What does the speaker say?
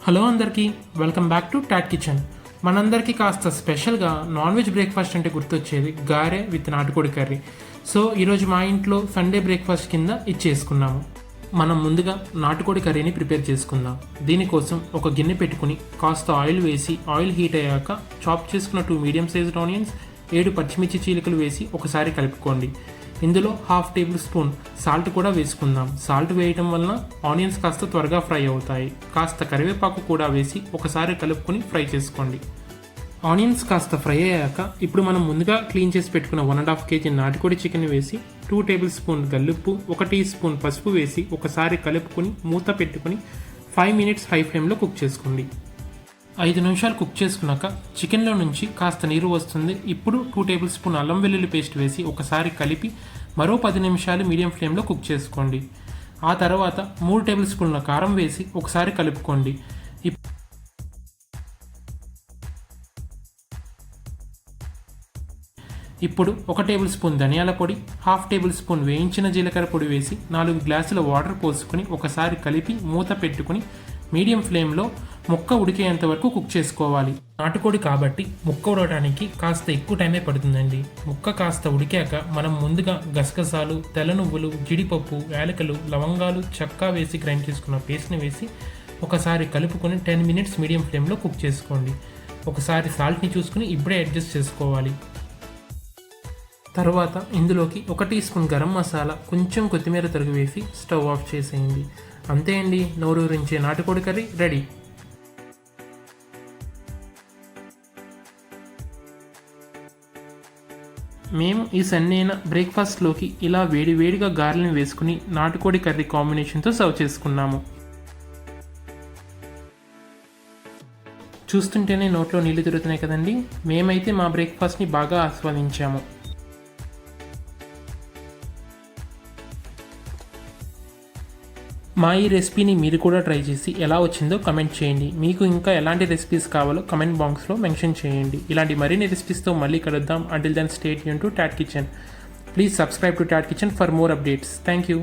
Hello అందరికీ, welcome back to Tot Kitchen. మనందరికీ కాస్త స్పెషల్గా నాన్ వెజ్ బ్రేక్ఫాస్ట్ అంటే గుర్తొచ్చేది గారె విత్ నాటుకోడి కర్రీ. సో ఈరోజు మా ఇంట్లో సండే బ్రేక్ఫాస్ట్ కింద ఇచ్చేసుకున్నాము. మనం ముందుగా నాటుకోడి కర్రీని ప్రిపేర్ చేసుకుందాం. దీనికోసం ఒక గిన్నె పెట్టుకుని కాస్త ఆయిల్ వేసి, ఆయిల్ హీట్ అయ్యాక చాప్ చేసుకున్న 2 మీడియం సైజ్డ్ ఆనియన్స్, 7 పచ్చిమిర్చి చీలికలు వేసి ఒకసారి కలుపుకోండి. ఇందులో 1/2 టేబుల్ స్పూన్ సాల్ట్ కూడా వేసుకుందాం. సాల్ట్ వేయటం వలన ఆనియన్స్ కాస్త త్వరగా ఫ్రై అవుతాయి. కాస్త కరివేపాకు కూడా వేసి ఒకసారి కలుపుకొని ఫ్రై చేసుకోండి. ఆనియన్స్ కాస్త ఫ్రై అయ్యాక ఇప్పుడు మనం ముందుగా క్లీన్ చేసి పెట్టుకున్న 1.5 kg నాటుకోడి చికెన్ వేసి 2 టేబుల్ స్పూన్ గల్లుప్పు, 1 టీ స్పూన్ పసుపు వేసి ఒకసారి కలుపుకొని మూత పెట్టుకుని 5 మినిట్స్ హై ఫ్లేమ్లో కుక్ చేసుకోండి. 5 నిమిషాలు కుక్ చేసుకున్నాక చికెన్లో నుంచి కాస్త నీరు వస్తుంది. ఇప్పుడు 2 టేబుల్ స్పూన్ అల్లం వెల్లుల్లి పేస్ట్ వేసి ఒకసారి కలిపి మరో 10 నిమిషాలు మీడియం ఫ్లేమ్లో కుక్ చేసుకోండి. ఆ తర్వాత 3 టేబుల్ స్పూన్ల కారం వేసి ఒకసారి కలుపుకోండి. ఇప్పుడు 1 టేబుల్ స్పూన్ ధనియాల పొడి, 1/2 టేబుల్ స్పూన్ వేయించిన జీలకర్ర పొడి వేసి 4 గ్లాసుల వాటర్ పోసుకొని ఒకసారి కలిపి మూత పెట్టుకుని మీడియం ఫ్లేమ్లో ముక్క ఉడికేంత వరకు కుక్ చేసుకోవాలి. నాటుకోడి కాబట్టి ముక్క ఉడకడానికి కాస్త ఎక్కువ టైమే పడుతుందండి. ముక్క కాస్త ఉడికాక మనం ముందుగా గసగసాలు, తెల్ల నువ్వులు, జీడిపప్పు, యాలకులు, లవంగాలు, చెక్క వేసి గ్రైండ్ చేసుకున్న పేస్ట్ని వేసి ఒకసారి కలుపుకొని 10 మినిట్స్ మీడియం ఫ్లేమ్లో కుక్ చేసుకోండి. ఒకసారి సాల్ట్ని చూసుకుని ఇప్పుడే అడ్జస్ట్ చేసుకోవాలి. తర్వాత ఇందులోకి 1 టీ స్పూన్ గరం మసాలా, కొంచెం కొత్తిమీర తరుగు వేసి స్టవ్ ఆఫ్ చేసేయండి. అంతే అండి, నోరూరించే నాటుకోడి కర్రీ రెడీ. మేము ఈ సండే బ్రేక్ఫాస్ట్లోకి ఇలా వేడివేడిగా గారెలను వేసుకుని నాటుకోడి కర్రీ కాంబినేషన్తో సర్వ్ చేసుకున్నాము. చూస్తుంటేనే నోట్లో నీళ్లు తిరుగుతున్నాయి కదండి. మేమైతే మా బ్రేక్ఫాస్ట్ని బాగా ఆస్వాదించాము. మా ఈ రెసిపీని మీరు కూడా ట్రై చేసి ఎలా వచ్చిందో కమెంట్ చేయండి. మీకు ఇంకా ఎలాంటి రెసిపీస్ కావాలో కమెంట్ బాక్స్లో మెన్షన్ చేయండి. ఇలాంటి మరిన్ని రెసిపీస్తో మళ్ళీ కలుద్దాం. Until then stay tune to Tot Kitchen. Please subscribe to Tot Kitchen for more updates. Thank you.